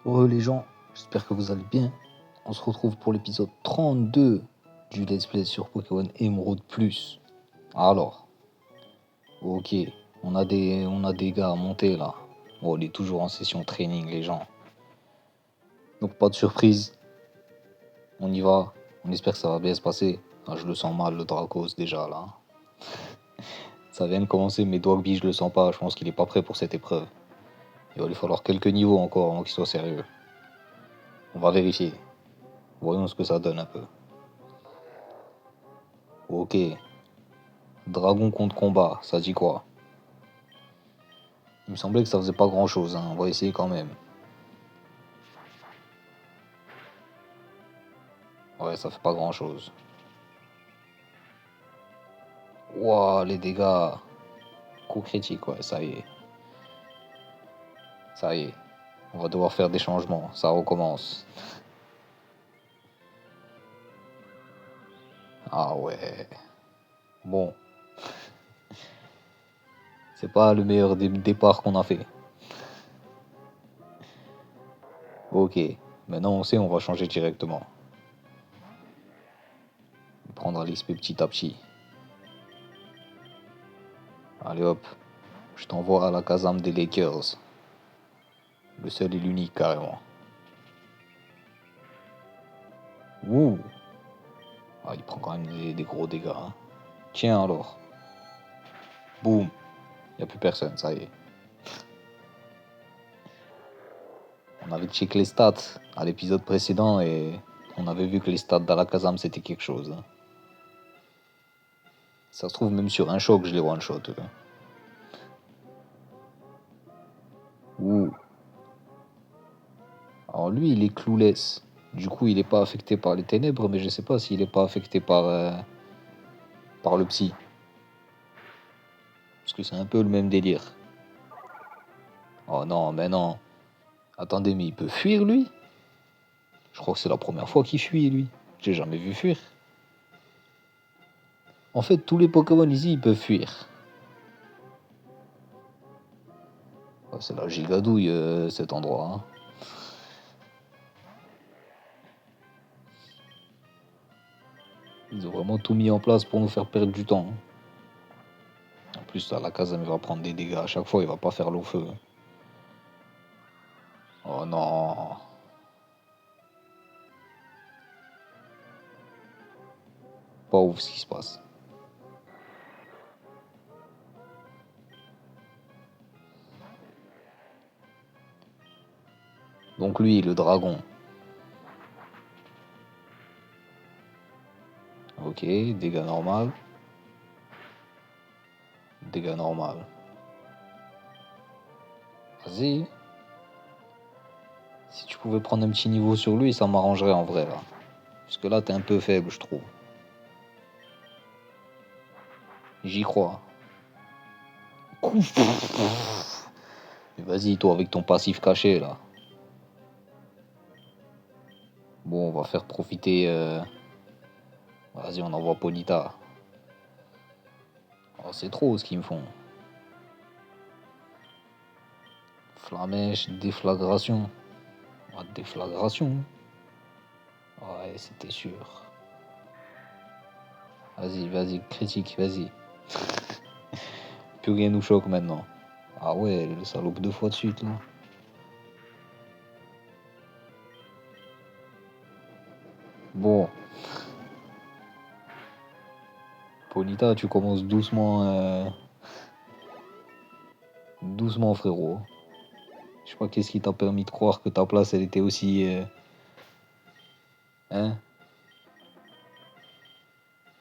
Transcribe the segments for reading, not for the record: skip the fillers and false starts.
Les gens, j'espère que vous allez bien. On se retrouve pour l'épisode 32 du Let's Play sur Pokémon Emerald Plus. Alors, ok, on a des gars à monter là. Bon, on est toujours en session training les gens. Donc pas de surprise, on y va. On espère que ça va bien se passer. Ah, je le sens mal le Dracos déjà là. Ça vient de commencer mais Dwagby je le sens pas, je pense qu'il est pas prêt pour cette épreuve. Il va lui falloir quelques niveaux encore avant qu'il soit sérieux. On va vérifier. Voyons ce que ça donne un peu. Ok. Dragon contre combat, ça dit quoi? Il me semblait que ça faisait pas grand chose, hein. On va essayer quand même. Ouais, ça fait pas grand chose. Ouah, les dégâts. Coup critique, ouais, ça y est. Ça y est. On va devoir faire des changements, ça recommence. Ah ouais. Bon. C'est pas le meilleur des départs qu'on a fait. Ok. Maintenant on sait, on va changer directement. Prendre l'XP petit à petit. Allez hop. Je t'envoie à la caserne des Lakers. Le seul et l'unique carrément. Ouh. Ah, il prend quand même des gros dégâts, hein. Tiens alors. Boum. Y a plus personne, ça y est. On avait checké les stats à l'épisode précédent et on avait vu que les stats d'Alakazam c'était quelque chose, hein. Ça se trouve même sur un choc je les one shot. Ouh. Alors lui il est clueless. Du coup il est pas affecté par les ténèbres mais je sais pas s'il est pas affecté par le psy. Parce que c'est un peu le même délire. Oh non mais non. Attendez mais il peut fuir lui? Je crois que c'est la première fois qu'il fuit lui. J'ai jamais vu fuir. En fait tous les Pokémon ici ils peuvent fuir. Oh, c'est la gigadouille cet endroit, hein. Ils ont vraiment tout mis en place pour nous faire perdre du temps, hein. En plus, là, la case, elle va prendre des dégâts. À chaque fois, il va pas faire long feu. Oh non. Pas ouf ce qui se passe. Donc lui, le dragon. Ok, dégâts normal. Dégâts normal. Vas-y. Si tu pouvais prendre un petit niveau sur lui, ça m'arrangerait en vrai, là. Parce que là, t'es un peu faible, je trouve. J'y crois. Mais vas-y, toi, avec ton passif caché, là. Bon, on va faire profiter... Vas-y, on envoie Ponyta. Oh, c'est trop ce qu'ils me font. Flamèche, déflagration. Ah, déflagration. Ouais, c'était sûr. Vas-y, vas-y, critique, vas-y. Plus rien nous choque maintenant. Ah ouais, le salope 2 fois de suite là. Bon, Polita, tu commences doucement, doucement frérot. Je sais pas qu'est-ce qui t'a permis de croire que ta place elle était aussi, hein?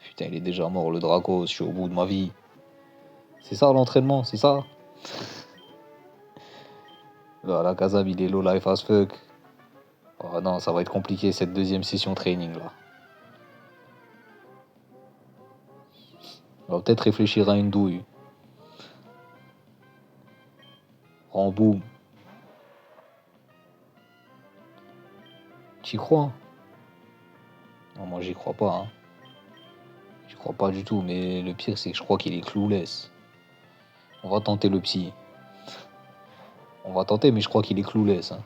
Putain, il est déjà mort le Dracos, je suis au bout de ma vie. C'est ça l'entraînement, c'est ça? Là, la Kazam, il est low life as fuck. Oh non, ça va être compliqué cette deuxième session training là. On va peut-être réfléchir à une douille. En boum. T'y crois? Non, moi j'y crois pas, hein. J'y crois pas du tout, mais le pire c'est que je crois qu'il est clueless. On va tenter le psy. On va tenter, mais je crois qu'il est clueless, hein.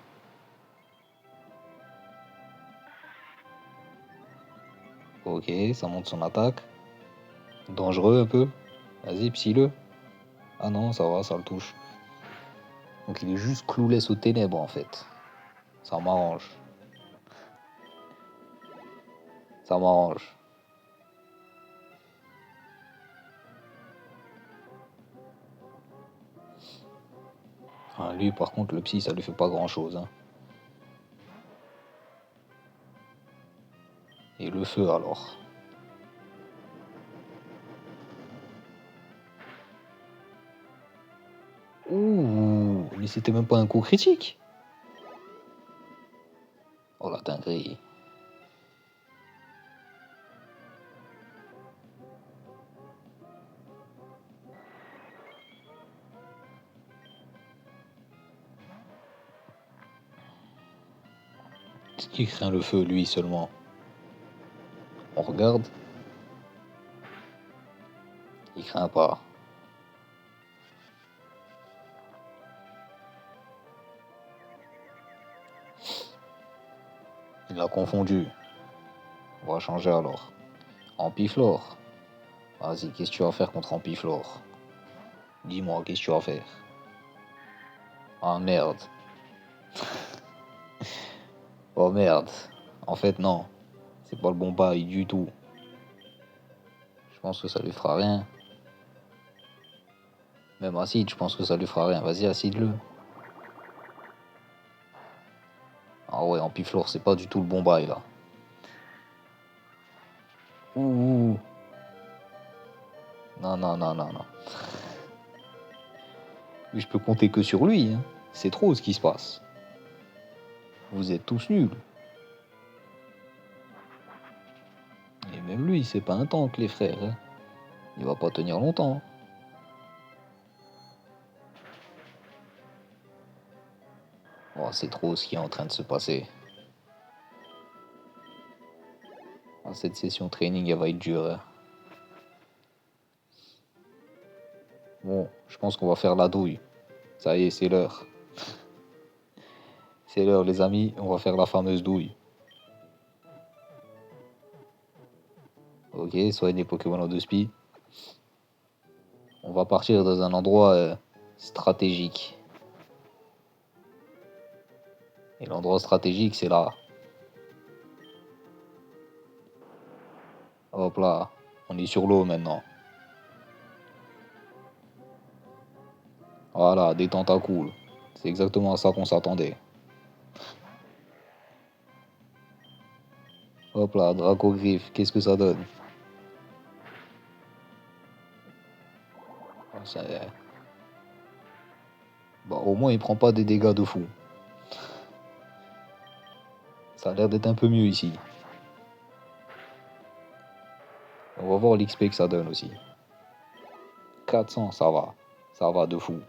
Ok, ça monte son attaque. Dangereux un peu. Vas-y, psy-le. Ah non, ça va, ça le touche. Donc il est juste clouless aux ténèbres en fait. Ça m'arrange. Ça m'arrange. Ah, lui par contre le psy ça lui fait pas grand chose. Hein. Et le feu alors. Ouh, mais c'était même pas un coup critique. Oh la dinguerie. Est-ce qu'il craint le feu lui seulement? On regarde. Il craint pas. Il l'a confondu. On va changer alors. Ampiflore. Vas-y, qu'est-ce que tu vas faire contre Ampiflore? Dis-moi, qu'est-ce que tu vas faire? Ah merde. Oh merde. En fait, non. C'est pas le bon bail du tout. Je pense que ça lui fera rien. Même acide, je pense que ça lui fera rien. Vas-y, acide-le. Ah ouais, Ampiflore, c'est pas du tout le bon bail là. Ouh. Non, non, non, non, non. Mais je peux compter que sur lui. Hein. C'est trop ce qui se passe. Vous êtes tous nuls. Et même lui, c'est pas un tank, les frères. Hein. Il va pas tenir longtemps. Oh, c'est trop ce qui est en train de se passer. Oh, cette session training, elle va être dure. Hein. Bon, je pense qu'on va faire la douille. Ça y est, c'est l'heure. C'est l'heure, les amis. On va faire la fameuse douille. Ok, soigne les Pokémon en 2 speed. On va partir dans un endroit stratégique. Et l'endroit stratégique, c'est là. Hop là, on est sur l'eau maintenant. Voilà, des tentacules. C'est exactement à ça qu'on s'attendait. Hop là, Dracogriffe, qu'est-ce que ça donne? Ah, bah, au moins, il prend pas des dégâts de fou. Ça a l'air d'être un peu mieux ici. On va voir l'XP que ça donne aussi. 400, ça va. Ça va de fou.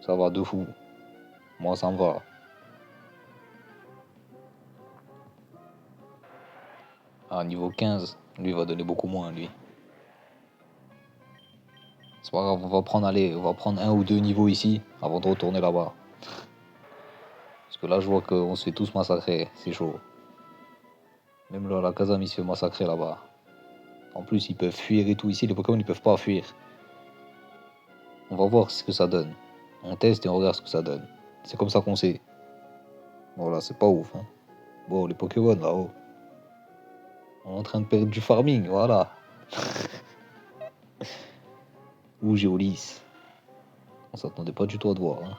Ça va de fou. Moi, ça me va. Ah, niveau 15, lui va donner beaucoup moins, lui. C'est pas grave, on va prendre un ou deux niveaux ici avant de retourner là-bas. Parce que là, je vois qu'on se fait tous massacrer. C'est chaud. Même là, la Kazam, il se fait massacrer là-bas. En plus, ils peuvent fuir et tout. Ici, les Pokémon, ils peuvent pas fuir. On va voir ce que ça donne. On teste et on regarde ce que ça donne. C'est comme ça qu'on sait. Voilà, c'est pas ouf. Hein. Bon, les Pokémon là-haut. On est en train de perdre du farming, voilà. Ouh, Géolis. On s'attendait pas du tout à te voir. Hein.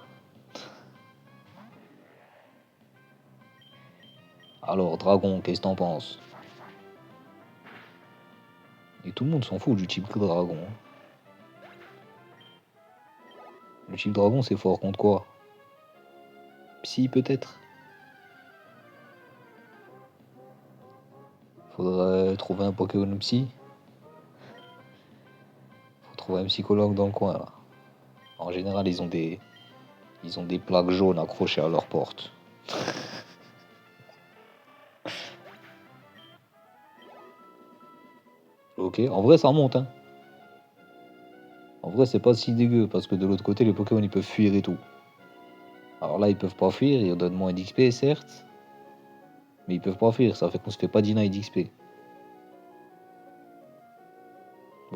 Alors, Dragon, qu'est-ce que t'en penses? Et tout le monde s'en fout du type Dragon. Hein. Le type Dragon, c'est fort contre quoi? Psy, peut-être? Faudrait trouver un Pokémon Psy. Faut trouver un psychologue dans le coin, là. En général, ils ont des plaques jaunes accrochées à leur porte. Ok, en vrai, ça monte, hein. En vrai, c'est pas si dégueu, parce que de l'autre côté, les Pokémon, ils peuvent fuir et tout. Alors là, ils peuvent pas fuir, ils donnent moins d'XP, certes. Mais ils peuvent pas fuir, ça fait qu'on se fait pas deny d'XP.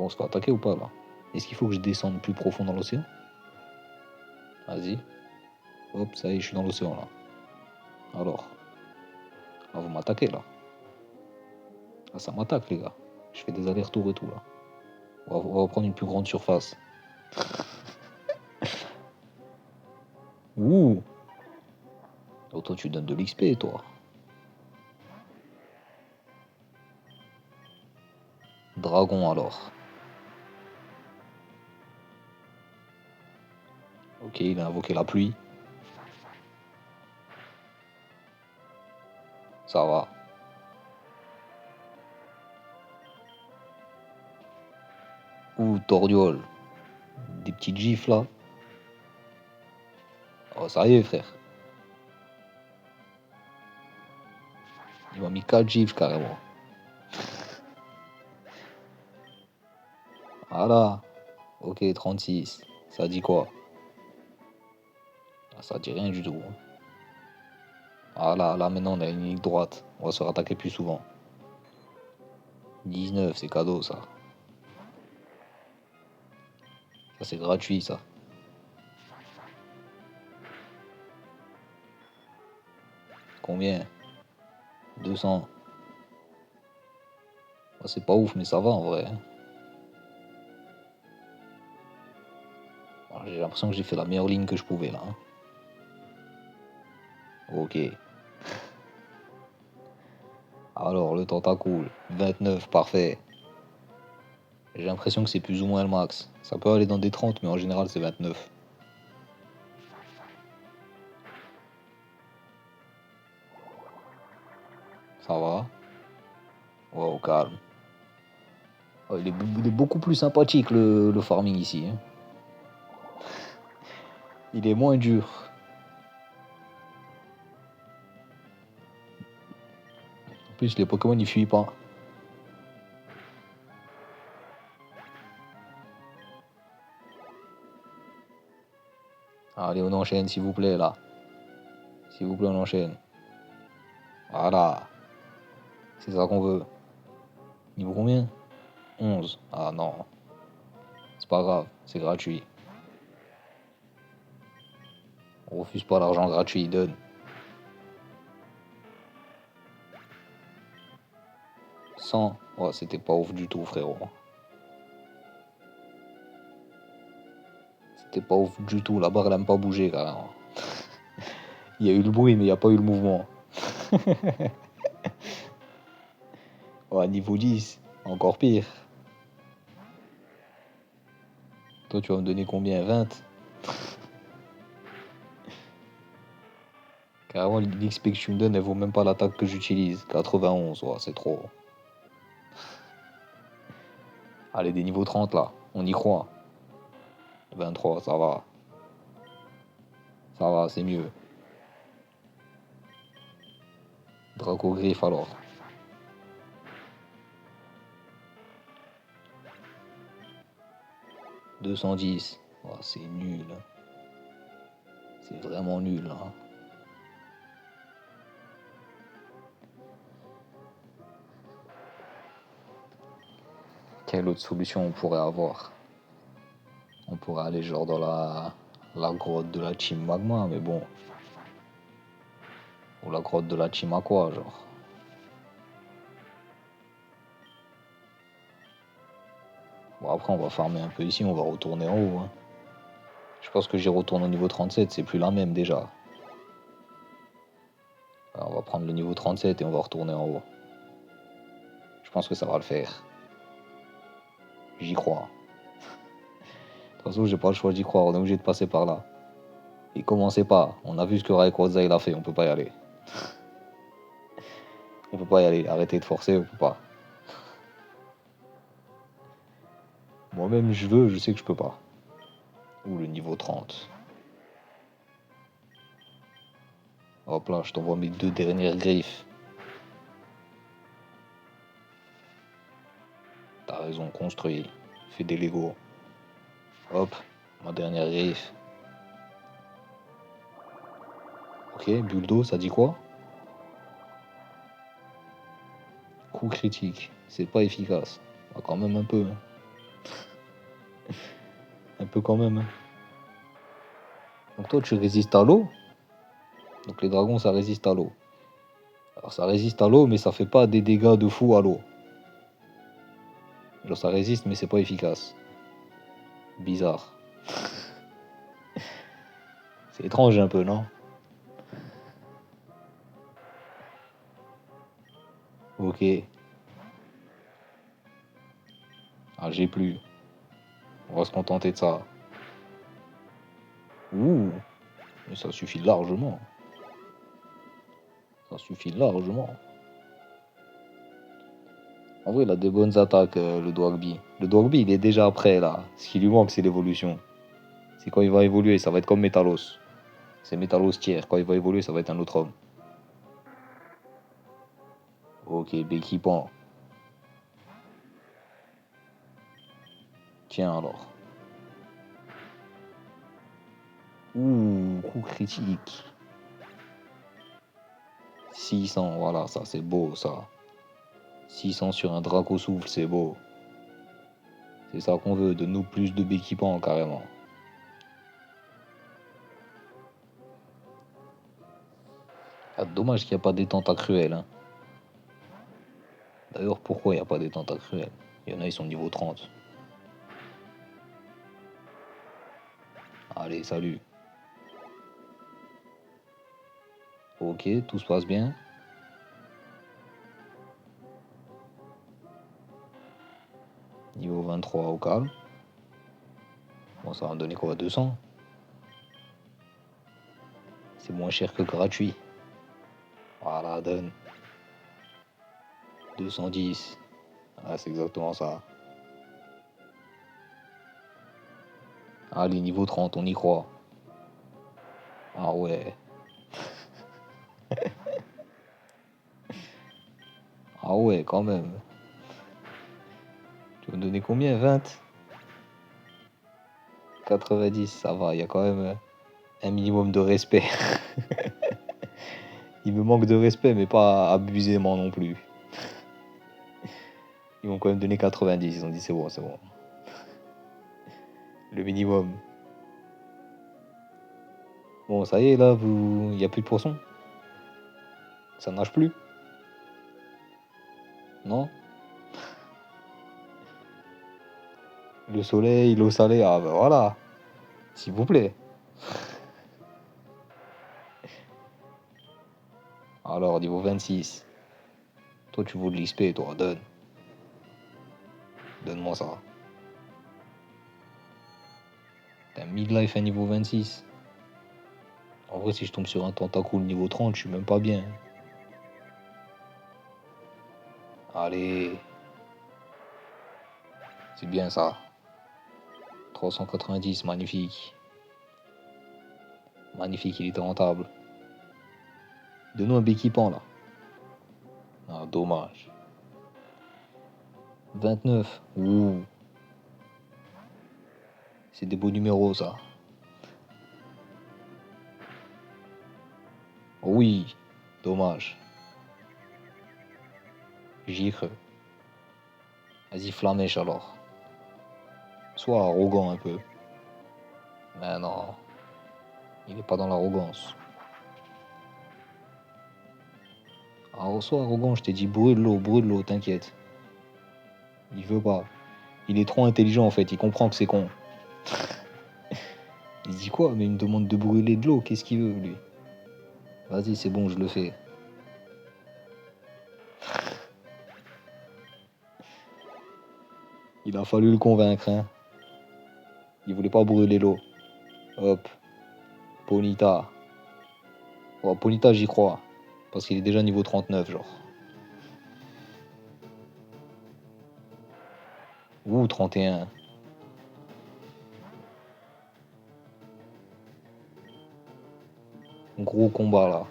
Bon, on se fait attaquer ou pas là? Est-ce qu'il faut que je descende plus profond dans l'océan? Vas-y. Hop, ça y est, je suis dans l'océan là. Alors. Ah, vous m'attaquez là. Ah, ça m'attaque les gars. Je fais des allers-retours et tout là. On va prendre une plus grande surface. Ouh. Oh, toi tu donnes de l'XP toi. Dragon alors. Ok, il a invoqué la pluie. Ça va. Ouh, tordiole. Des petites gifles là. Oh, ça y est, frère. Il m'a mis 4 gifles carrément. Voilà. Ok, 36. Ça dit quoi? Ah, ça dit rien du tout. Ah là, maintenant on a une ligne droite. On va se faire attaquer plus souvent. 19, c'est cadeau ça. Ça c'est gratuit ça. Combien? 200. Ah, c'est pas ouf, mais ça va en vrai. Ah, j'ai l'impression que j'ai fait la meilleure ligne que je pouvais là. Ok. Alors, le tentacule. 29, parfait. J'ai l'impression que c'est plus ou moins le max. Ça peut aller dans des 30, mais en général c'est 29. Ça va. Wow, calme. Oh, il est beaucoup plus sympathique le farming ici, hein. Il est moins dur. En plus, les Pokémon ils fuient pas. Allez, on enchaîne s'il vous plaît là. S'il vous plaît, on enchaîne. Voilà. C'est ça qu'on veut. Niveau combien? 11. Ah non. C'est pas grave, c'est gratuit. On refuse pas l'argent gratuit, il donne. 100. Ouais, c'était pas ouf du tout, frérot. C'était pas ouf du tout. La barre, elle aime pas bouger, carrément. Il y a eu le bruit, mais il n'y a pas eu le mouvement. Ouais, niveau 10, encore pire. Toi, tu vas me donner combien? 20? Carrément, l'XP que tu me donnes, elle vaut même pas l'attaque que j'utilise. 91, ouais, c'est trop. Allez, des niveaux 30 là, on y croit. 23, ça va. Ça va, c'est mieux. Draco griffe alors. « 210. Ouais, c'est nul. C'est vraiment nul, hein. Quelle autre solution on pourrait avoir? On pourrait aller genre dans la grotte de la Team Magma, mais bon. Ou la grotte de la Team Aqua, genre. Bon, après, on va farmer un peu ici, on va retourner en haut, hein. Je pense que j'y retourne au niveau 37, c'est plus la même déjà. Alors, on va prendre le niveau 37 et on va retourner en haut. Je pense que ça va le faire. J'y crois. De toute façon, j'ai pas le choix d'y croire, on est obligé de passer par là. Et commencez pas, on a vu ce que Rayquaza il a fait, on peut pas y aller. On peut pas y aller, arrêtez de forcer, on peut pas. Moi-même, je veux, je sais que je peux pas. Ou le niveau 30. Hop là, je t'envoie mes 2 dernières griffes. T'as raison, construis. Fais des Lego. Hop, ma dernière griffe. Ok, bulle ça dit quoi? Coup critique. C'est pas efficace. Ah, quand même un peu, hein. Un peu quand même. Hein. Donc toi, tu résistes à l'eau. Donc les dragons, ça résiste à l'eau. Alors ça résiste à l'eau, mais ça fait pas des dégâts de fou à l'eau. Genre ça résiste, mais c'est pas efficace. Bizarre. C'est étrange un peu, non? Ok. Ah, j'ai plus. On va se contenter de ça. Ouh, mais ça suffit largement. Ça suffit largement. En vrai, il a des bonnes attaques, le Dwagby. Le Dwagby, il est déjà prêt, là. Ce qui lui manque, c'est l'évolution. C'est quand il va évoluer, ça va être comme Metalos. C'est Metalos tiers. Quand il va évoluer, ça va être un autre homme. Ok, Béquipant. Tiens alors. Ouh, coup critique. 600, voilà, ça c'est beau, ça. 600 sur un Draco souffle, c'est beau. C'est ça qu'on veut, de nous plus de Béquipant, carrément. Ah, dommage qu'il n'y a pas des tentacruels. Hein. D'ailleurs, pourquoi il n'y a pas des tentacruels? Il y en a, ils sont niveau 30. Allez, salut. Ok, tout se passe bien. Niveau 23 au calme. Bon, ça va me donner quoi? 200? C'est moins cher que gratuit. Voilà, donne. 210. Ah, c'est exactement ça. Allez, niveau 30, on y croit. Ah ouais. Ah ouais, quand même. Tu vas me donner combien? 20? 90, ça va, il y a quand même un minimum de respect. Il me manque de respect, mais pas abusément non plus. Ils m'ont quand même donné 90, ils ont dit c'est bon, c'est bon. Le minimum. Bon, ça y est, là, il n'y a plus de poissons. Ça nage plus. Non? Le soleil, l'eau salée, ah ben voilà. S'il vous plaît. Alors, niveau 26. Toi, tu vaux de l'XP, toi, donne. Donne-moi ça. T'as midlife à niveau 26. En vrai, si je tombe sur un tentacule niveau 30, je suis même pas bien. Allez. C'est bien ça. 390, magnifique. Magnifique, il était rentable. Donne-nous un béquipant, là. Ah, dommage. 29. Ouh. C'est des beaux numéros, ça. Oui. Dommage. J'y ai cru. Vas-y, flamèche alors. Sois arrogant un peu. Mais non. Il n'est pas dans l'arrogance. Alors, sois arrogant, je t'ai dit brûle l'eau, t'inquiète. Il veut pas. Il est trop intelligent en fait, il comprend que c'est con. Il se dit quoi? Mais il me demande de brûler de l'eau, qu'est-ce qu'il veut lui? Vas-y, c'est bon, je le fais. Il a fallu le convaincre, hein. Il voulait pas brûler l'eau. Hop. Ponita. Oh, Ponita, j'y crois. Parce qu'il est déjà niveau 39, genre. Ouh, 31. Gros combat là.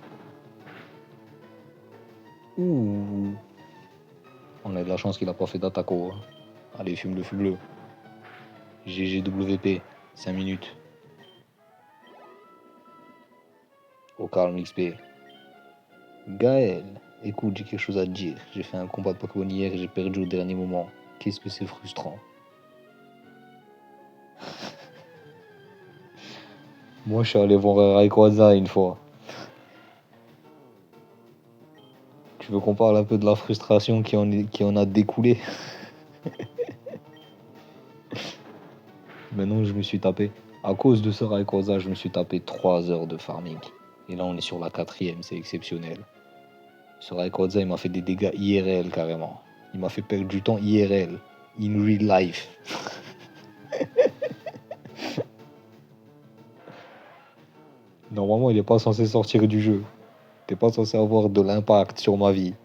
Ouh. On a de la chance qu'il a pas fait d'attaquo. Hein. Allez, fume-le, fume-le. GGWP. 5 minutes. Au calme, l'XP. Gaël, écoute, j'ai quelque chose à te dire. J'ai fait un combat de Pokémon hier et j'ai perdu au dernier moment. Qu'est-ce que c'est frustrant. Moi, je suis allé voir Rayquaza une fois. Tu veux qu'on parle un peu de la frustration qui en a découlé? Maintenant, je me suis tapé. À cause de ce Rayquaza, je me suis tapé 3 heures de farming. Et là, on est sur la quatrième, c'est exceptionnel. Ce Rayquaza, il m'a fait des dégâts IRL carrément. Il m'a fait perdre du temps IRL. In real life. Normalement, il est pas censé sortir du jeu. T'es pas censé avoir de l'impact sur ma vie.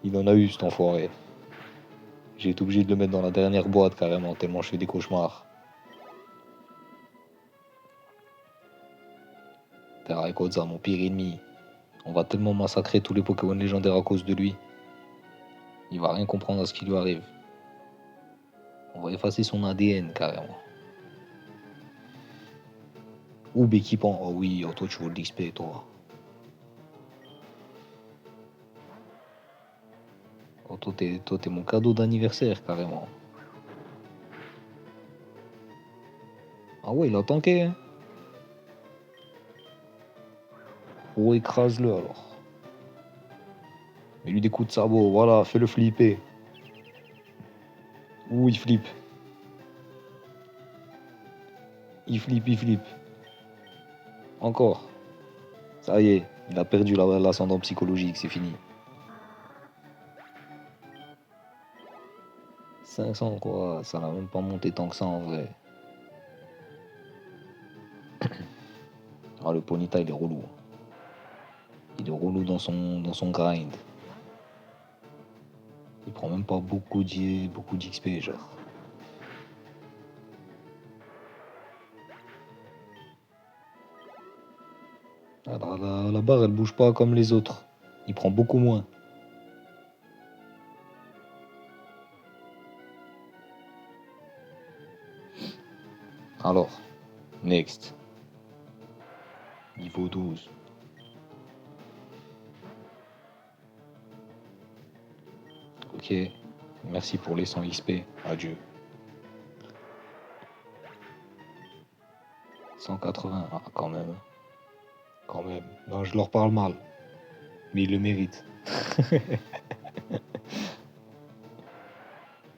Il en a eu, cet enfoiré. J'ai été obligé de le mettre dans la dernière boîte carrément, tellement je fais des cauchemars. T'es Rayquaza, mon pire ennemi. On va tellement massacrer tous les Pokémon légendaires à cause de lui. Il va rien comprendre à ce qui lui arrive. On va effacer son ADN carrément. Ou Béquipan. Oh oui, oh toi tu veux de l'XP, toi. Oh toi t'es mon cadeau d'anniversaire carrément. Ah ouais, il a tanké, hein. Oh, écrase-le alors. Mets-lui des coups de sabot, voilà, fais-le flipper. Ouh, il flippe. Il flippe, il flippe. Encore. Ça y est, il a perdu l'ascendant psychologique, c'est fini. 500 quoi, ça n'a même pas monté tant que ça en vrai. Ah, le Ponyta, il est relou. Il est relou dans son grind. Il prend même pas beaucoup d'XP, genre. Ah, la barre, elle bouge pas comme les autres. Il prend beaucoup moins. Alors, next. Niveau 12. Ok. Merci pour les 100 XP. Adieu. 180. Ah, quand même. Quand même. Non, je leur parle mal. Mais ils le méritent.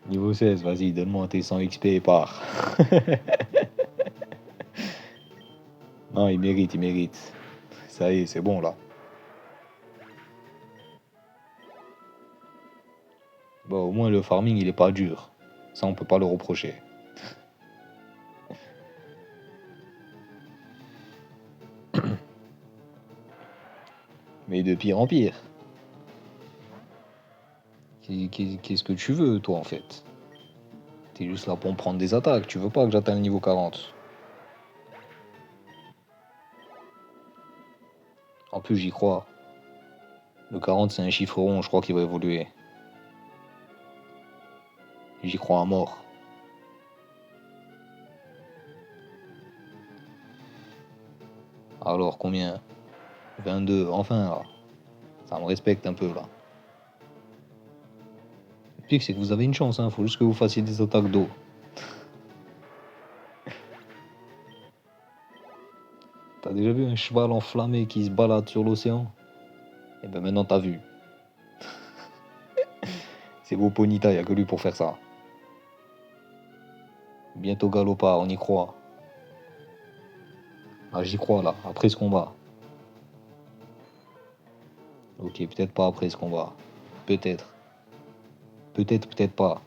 Niveau 16, vas-y, donne-moi tes 100 XP et pars. Non, il mérite, il mérite. Ça y est, c'est bon là. Bon, au moins le farming, il est pas dur. Ça, on peut pas le reprocher. Mais de pire en pire. Qu'est-ce que tu veux, toi, en fait? T'es juste là pour me prendre des attaques. Tu veux pas que j'atteigne le niveau 40. En plus, j'y crois. Le 40, c'est un chiffre rond, je crois qu'il va évoluer. J'y crois à mort. Alors, combien? 22, enfin, là. Ça me respecte un peu, là. Le pire, c'est que vous avez une chance, hein. Faut juste que vous fassiez des attaques d'eau. T'as déjà vu un cheval enflammé qui se balade sur l'océan? Et ben maintenant, t'as vu. C'est beau Ponyta, y a que lui pour faire ça. Bientôt Galopard, on y croit. Ah, j'y crois, là, après ce combat. Ok, peut-être pas après ce combat. Peut-être. Peut-être, peut-être pas.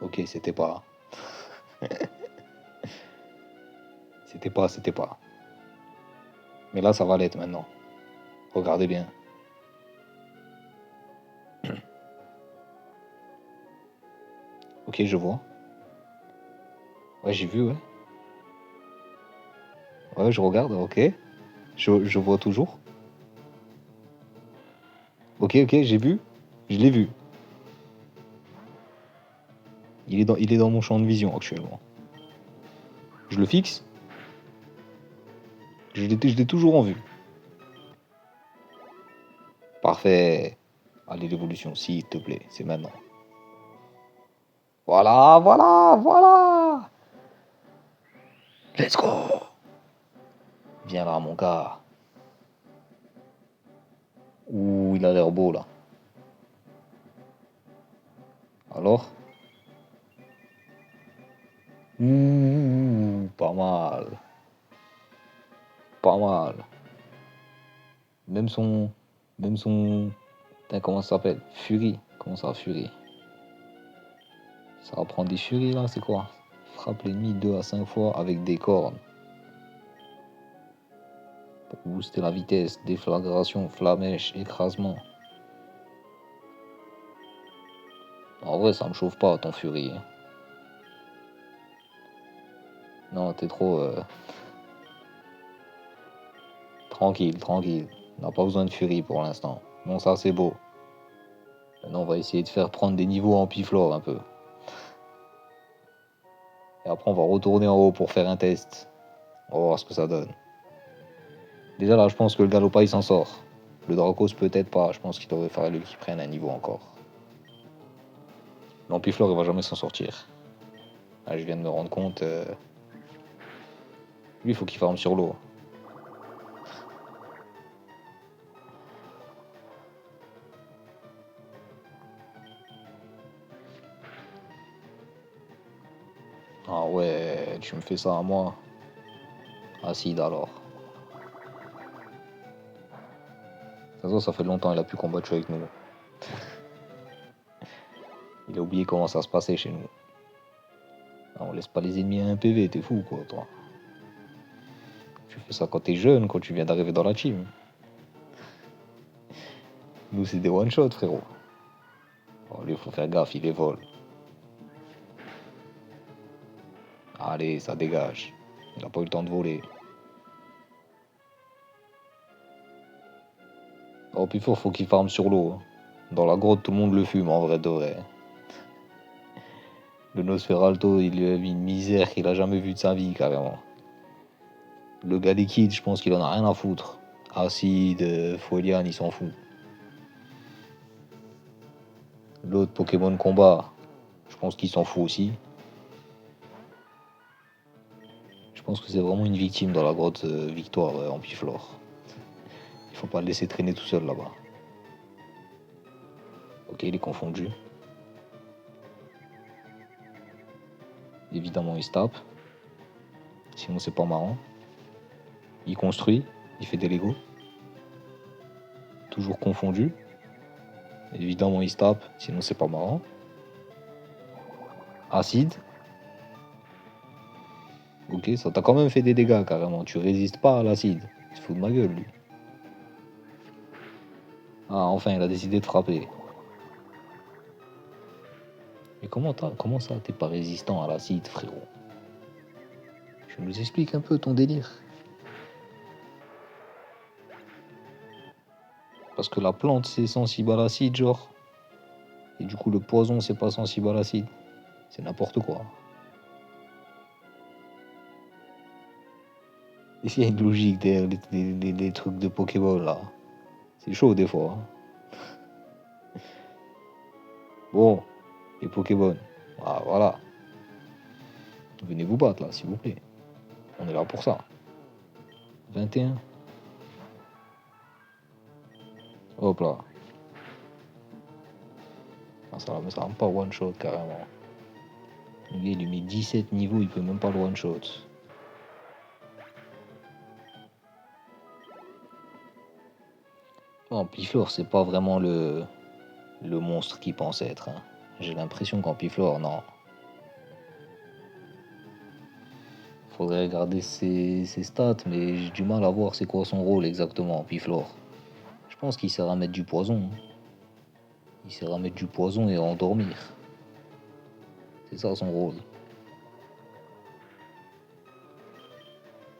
Ok, c'était pas. C'était pas. Mais là, ça va l'être maintenant. Regardez bien. Ok, je vois. Ouais, j'ai vu, ouais. Ouais, je regarde, ok. Je vois toujours. Ok, ok, j'ai vu. Je l'ai vu. Il est dans mon champ de vision actuellement. Je le fixe. Je l'ai toujours en vue. Parfait. Allez, l'évolution, s'il te plaît, c'est maintenant. Voilà, voilà, voilà. Let's go. Viens là, mon gars. Ouh, il a l'air beau, là. Alors? Ouh, pas mal. Pas mal. Même son... Même son... Putain, comment ça s'appelle? Fury. Comment ça, Fury? Ça va prendre des furies, là, c'est quoi? Frappe l'ennemi 2 à 5 fois avec des cornes. Pour booster la vitesse, déflagration, flamèche, écrasement. En vrai, ça me chauffe pas, ton Fury. Non, t'es trop... Tranquille, tranquille. On n'a pas besoin de Fury pour l'instant. Bon, ça, c'est beau. Maintenant, on va essayer de faire prendre des niveaux en piflore un peu. Et après, on va retourner en haut pour faire un test. On va voir ce que ça donne. Déjà, là, je pense que le Galopa, il s'en sort. Le Dracos, peut-être pas. Je pense qu'il devrait falloir qu'il prenne un niveau encore. L'Ampiflore, il va jamais s'en sortir. Ah, je viens de me rendre compte. Lui, il faut qu'il farme sur l'eau. Ah ouais, tu me fais ça à moi. Acide alors. De toute façon, ça fait longtemps qu'il a pu combattre avec nous. Il a oublié comment ça se passait chez nous. Ah, on laisse pas les ennemis à un PV, t'es fou quoi, toi. Tu fais ça quand t'es jeune, quand tu viens d'arriver dans la team. Nous, c'est des one-shots, frérot. Oh, lui, faut faire gaffe, il les vole. Allez, ça dégage. Il a pas eu le temps de voler. Oh, puis faut qu'il farme sur l'eau. Hein. Dans la grotte, tout le monde le fume, en vrai de vrai. Le Nosferalto, il lui a mis une misère qu'il a jamais vue de sa vie, carrément. Le gars liquide, je pense qu'il en a rien à foutre. Acide, Folian, il s'en fout. L'autre Pokémon combat, je pense qu'il s'en fout aussi. Je pense que c'est vraiment une victime dans la grotte Victoire en Piflore. Il faut pas le laisser traîner tout seul là-bas. Ok, il est confondu. Évidemment, il se tape. Sinon, c'est pas marrant. Il construit, il fait des Lego. Toujours confondu. Évidemment, il se tape, sinon, c'est pas marrant. Acide. Ok, ça t'a quand même fait des dégâts carrément. Tu résistes pas à l'acide. Il se fout de ma gueule, lui. Ah, enfin, il a décidé de frapper. Mais comment ça, t'es pas résistant à l'acide, frérot? Tu nous expliques un peu ton délire. Parce que la plante, c'est sensible à l'acide, genre. Et du coup, le poison, c'est pas sensible à l'acide. C'est n'importe quoi. Et s'il y a une logique derrière les trucs de Pokéball, là. C'est chaud, des fois. Hein. Bon, les Pokémon. Ah, voilà. Venez vous battre, là, s'il vous plaît. On est là pour ça. 21. Hop là. Ah, ça va même pas one shot carrément. Le gars il lui met 17 niveaux, il peut même pas le one shot. En Piflore, c'est pas vraiment le monstre qu'il pense être. Hein. J'ai l'impression qu'en Piflore, non. Faudrait regarder ses stats, mais j'ai du mal à voir c'est quoi son rôle exactement en Piflore. Je pense qu'il sert à mettre du poison. Hein. Il sert à mettre du poison et à endormir. C'est ça son rôle.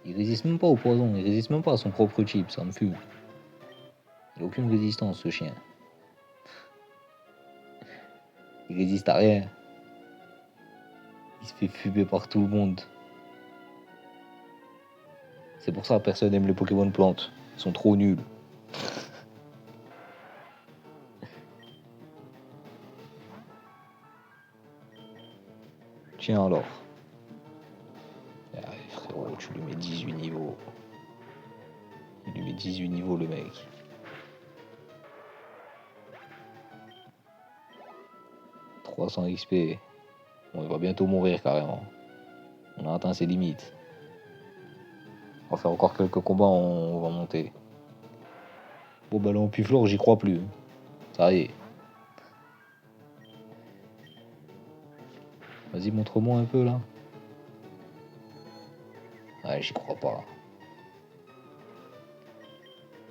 Il résiste même pas au poison, il résiste même pas à son propre type, ça me fume. Il a aucune résistance ce chien. Il résiste à rien. Il se fait fumer par tout le monde. C'est pour ça que personne n'aime les Pokémon plantes. Ils sont trop nuls. Tiens alors. Ah, frérot, tu lui mets 18 niveaux. Il lui met 18 niveaux le mec. « 300 XP. Bon, il va bientôt mourir carrément. On a atteint ses limites. On va faire encore quelques combats, on va monter. Bon bah là en Puflore, j'y crois plus. Ça y est. Vas-y, montre-moi un peu là. Ouais, j'y crois pas.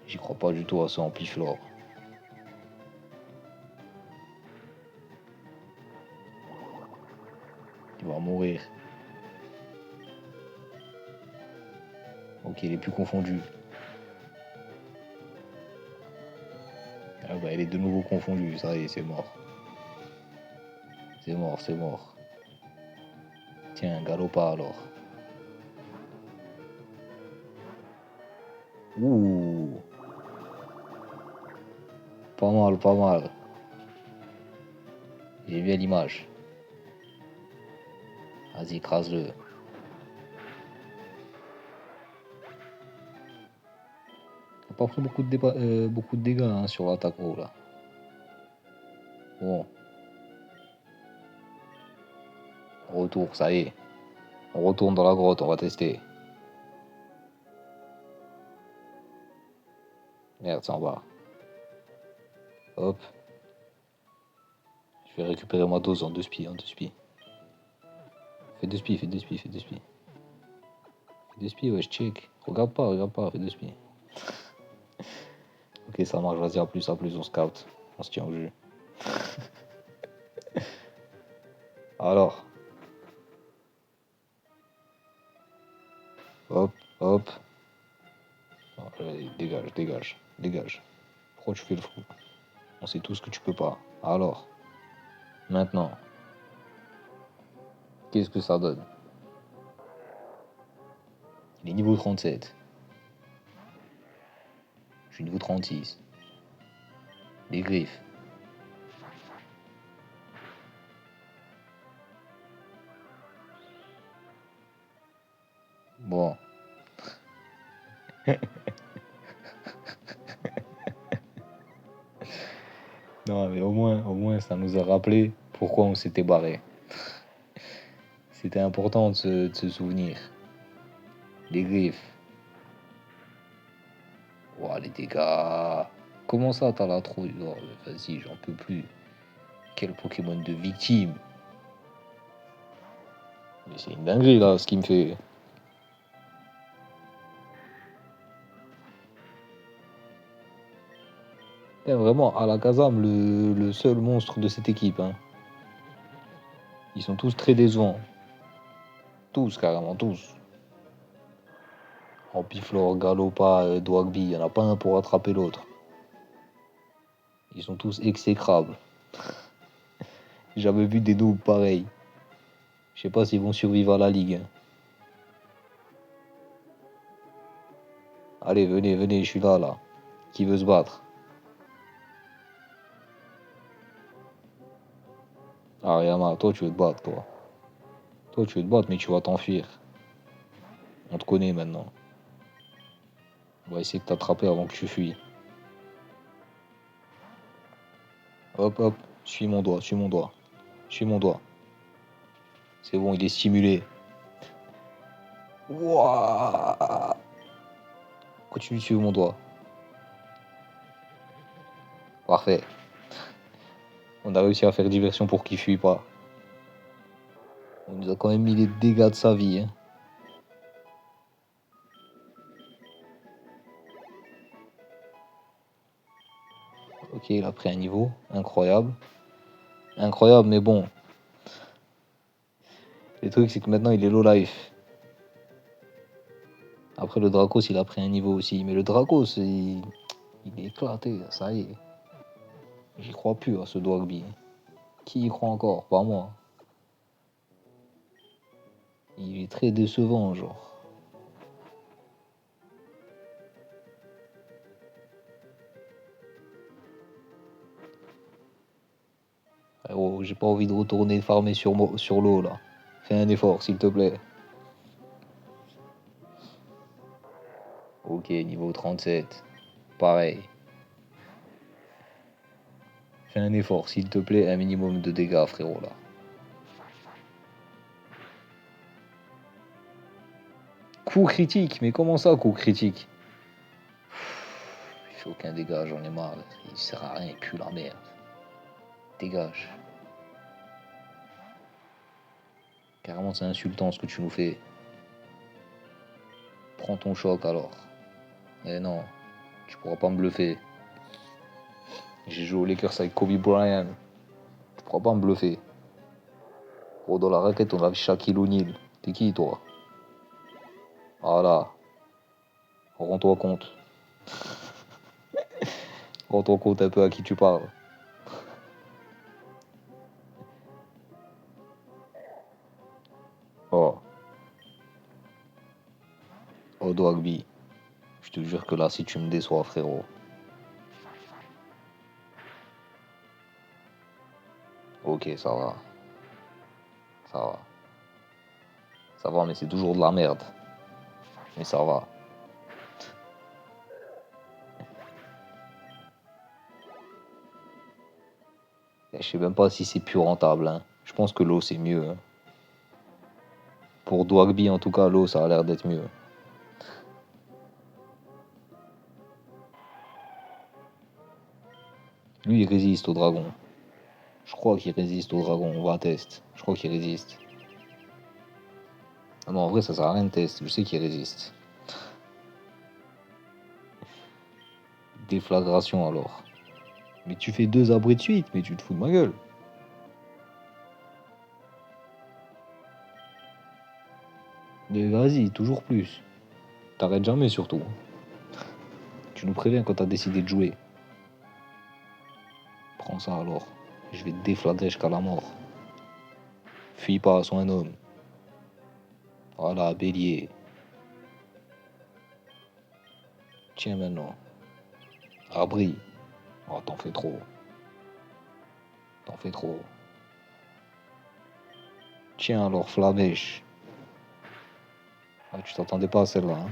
J'y crois pas du tout à ça en Piflore. Il va mourir. Ok, il est plus confondu. Ah bah, il est de nouveau confondu. Ça y est, c'est mort. C'est mort, c'est mort. Tiens, Galopa alors. Ouh. Pas mal, pas mal. J'ai vu à l'image. Vas-y, écrase-le. Il a pas pris beaucoup de dégâts hein, sur l'attaque haut là. Bon. Retour, ça y est. On retourne dans la grotte, on va tester. Merde, ça en va. Hop. Je vais récupérer ma dose en deux spies, Fais deux spies, fais deux spies, fais deux spies. Fais deux spies, ouais, je check. Regarde pas, fais deux spies. Ok, ça marche, vas-y, à plus, on scout. On se tient au jeu. Alors. Hop, hop. Allez, dégage. Pourquoi tu fais le fou? On sait tout ce que tu peux pas. Alors. Maintenant. Qu'est-ce que ça donne? Il est niveau 37. Je suis niveau 36. Des griffes. Bon. Non, mais au moins, ça nous a rappelé pourquoi on s'était barré. C'était important de se souvenir. Les griffes. Ouah, les dégâts. Comment ça, t'as la trouille? Oh, vas-y, j'en peux plus. Quel Pokémon de victime. Mais c'est une dinguerie, là, ce qu'il me fait. Eh, vraiment, Alakazam, le seul monstre de cette équipe. Hein. Ils sont tous très décevants. Tous, carrément, tous. Ampiflore, Galopa, Dwagby, il n'y en a pas un pour attraper l'autre. Ils sont tous exécrables. J'ai jamais vu des noobs pareils. Je sais pas s'ils vont survivre à la ligue. Hein. Allez, venez, je suis là. Qui veut se battre? Ariama, toi tu veux te battre, toi. Toi tu veux te battre, mais tu vas t'enfuir. On te connaît maintenant. On va essayer de t'attraper avant que tu fuis. Hop, hop, suis mon doigt. Suis mon doigt. C'est bon, il est stimulé. Wouah! Continue de suivre mon doigt. Parfait. On a réussi à faire diversion pour qu'il fuit pas. On nous a quand même mis les dégâts de sa vie. Hein. Ok, il a pris un niveau. Incroyable. Incroyable, mais bon. Le truc, c'est que maintenant, il est low life. Après, le Dracos, il a pris un niveau aussi. Mais le Dracos, il est éclaté. Ça y est. J'y crois plus à ce Dwagby. Qui y croit encore? Pas moi. Il est très décevant, genre. Oh, j'ai pas envie de retourner farmer sur l'eau, là. Fais un effort, s'il te plaît. Ok, niveau 37. Pareil. Fais un effort, s'il te plaît, un minimum de dégâts, frérot, là. Coup critique, mais comment ça, coup critique? Il fait aucun dégât, j'en ai marre. Il sert à rien, il pue la merde. Dégage. Carrément, c'est insultant ce que tu nous fais. Prends ton choc alors. Eh non, tu pourras pas me bluffer. J'ai joué aux Lakers avec Kobe Bryant. Tu pourras pas me bluffer. Oh, dans la raquette, on a Shaquille O'Neal. T'es qui, toi? Voilà. Rends-toi compte. Rends-toi compte un peu à qui tu parles. Oh. Oh, Dogby. Je te jure que là, si tu me déçois, frérot. Ok, ça va. Ça va. Ça va, mais c'est toujours de la merde. Mais ça va. Je sais même pas si c'est plus rentable, hein. Je pense que l'eau, c'est mieux, hein. Pour Dwagby, en tout cas, l'eau, ça a l'air d'être mieux. Lui, il résiste au dragon. Je crois qu'il résiste au dragon. On va un test. Je crois qu'il résiste. Ah non, en vrai, ça sert à rien de test. Je sais qu'il résiste. Déflagration, alors. Mais tu fais 2 abris de suite, mais tu te fous de ma gueule. Mais vas-y, toujours plus. T'arrêtes jamais, surtout. Tu nous préviens quand t'as décidé de jouer. Prends ça, alors. Je vais te déflagrer jusqu'à la mort. Fuis pas, sois un homme. Voilà, bélier. Tiens maintenant. Abri. Oh, t'en fais trop. T'en fais trop. Tiens alors, flamèche. Ah, tu t'attendais pas à celle-là, hein.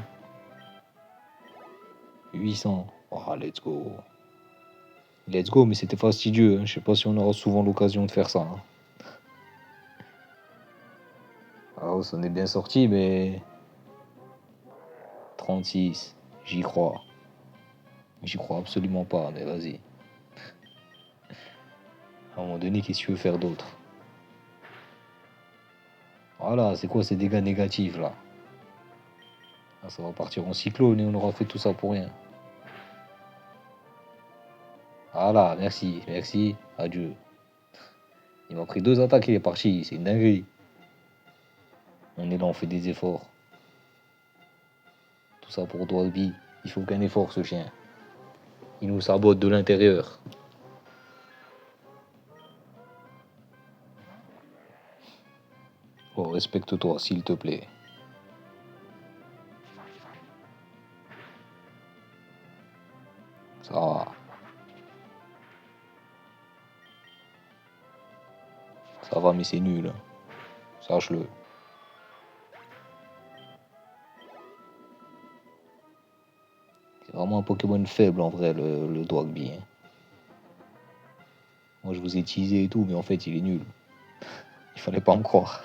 800. Oh, let's go. Let's go, mais c'était fastidieux, hein. Je sais pas si on aura souvent l'occasion de faire ça, hein. Ah, ça en est bien sorti, mais 36. J'y crois. J'y crois absolument pas, mais vas-y. À un moment donné, qu'est-ce que tu veux faire d'autre? Voilà, c'est quoi ces dégâts négatifs là? Ah, ça va partir en cyclone et on aura fait tout ça pour rien. Voilà, merci, merci, adieu. Il m'a pris 2 attaques, il est parti, c'est une dinguerie. On est là, on fait des efforts. Tout ça pour Dolby. Il faut aucun effort, ce chien. Il nous sabote de l'intérieur. Oh, respecte-toi, s'il te plaît. Ça va. Ça va, mais c'est nul, hein. Sache-le. C'est vraiment un Pokémon faible, en vrai, le Dwagby, hein. Moi, je vous ai teasé et tout, mais en fait, il est nul. Il fallait pas me croire.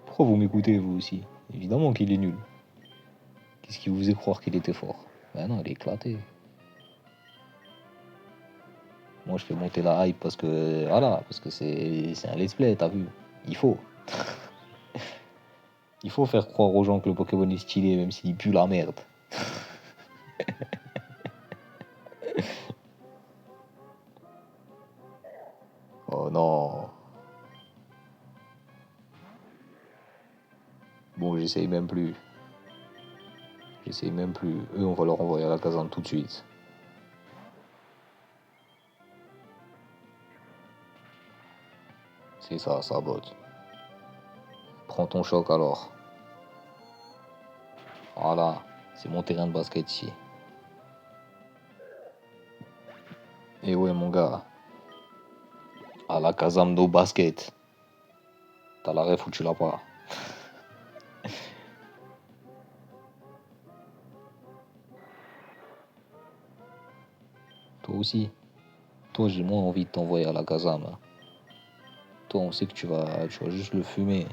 Pourquoi vous m'écoutez, vous aussi? Évidemment qu'il est nul. Qu'est-ce qui vous faisait croire qu'il était fort? Ben non, il est éclaté. Moi, je fais monter la hype parce que, voilà, parce que c'est un let's play, t'as vu? Il faut. Il faut faire croire aux gens que le Pokémon est stylé, même s'il pue la merde. Oh non. Bon, j'essaye même plus. J'essaye même plus. Eux, on va leur envoyer à la caserne tout de suite. C'est ça, ça botte. Prends ton choc alors. Voilà. C'est mon terrain de basket ici. Et ouais, mon gars. À la Kazam no basket. T'as la ref ou tu l'as pas? Toi aussi. Toi, j'ai moins envie de t'envoyer à la Kazam, hein. Toi, on sait que tu vas juste le fumer.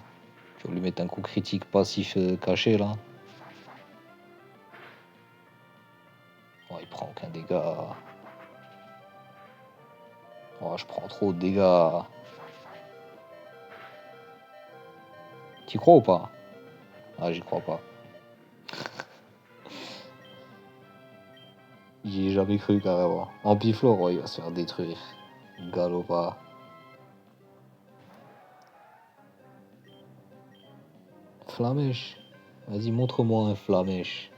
Tu vas lui mettre un coup critique passif caché, là. Oh, il prend aucun dégât. Oh, je prends trop de dégâts. T'y crois ou pas? Ah, j'y crois pas. J'y ai jamais cru, carrément. En piflore, ouais, il va se faire détruire. Galopa. Flamèche. Vas-y, montre-moi un flamèche.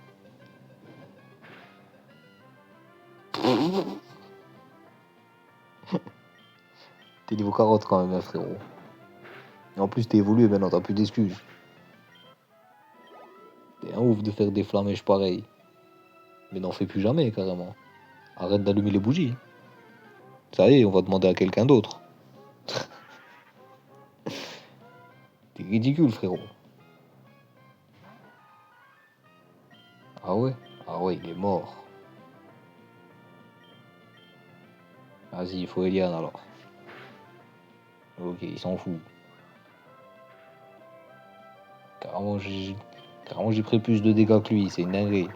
T'es niveau 40 quand même, hein, frérot. Et en plus, t'es évolué maintenant, t'as plus d'excuses. T'es un ouf de faire des flamèches pareilles. Mais n'en fais plus jamais, carrément. Arrête d'allumer les bougies. Ça y est, on va demander à quelqu'un d'autre. T'es ridicule, frérot. Ah ouais? Ah ouais, il est mort. Vas-y, il faut Eliane alors. Ok, il s'en fout. Carrément, j'ai pris plus de dégâts que lui, c'est une dinguerie.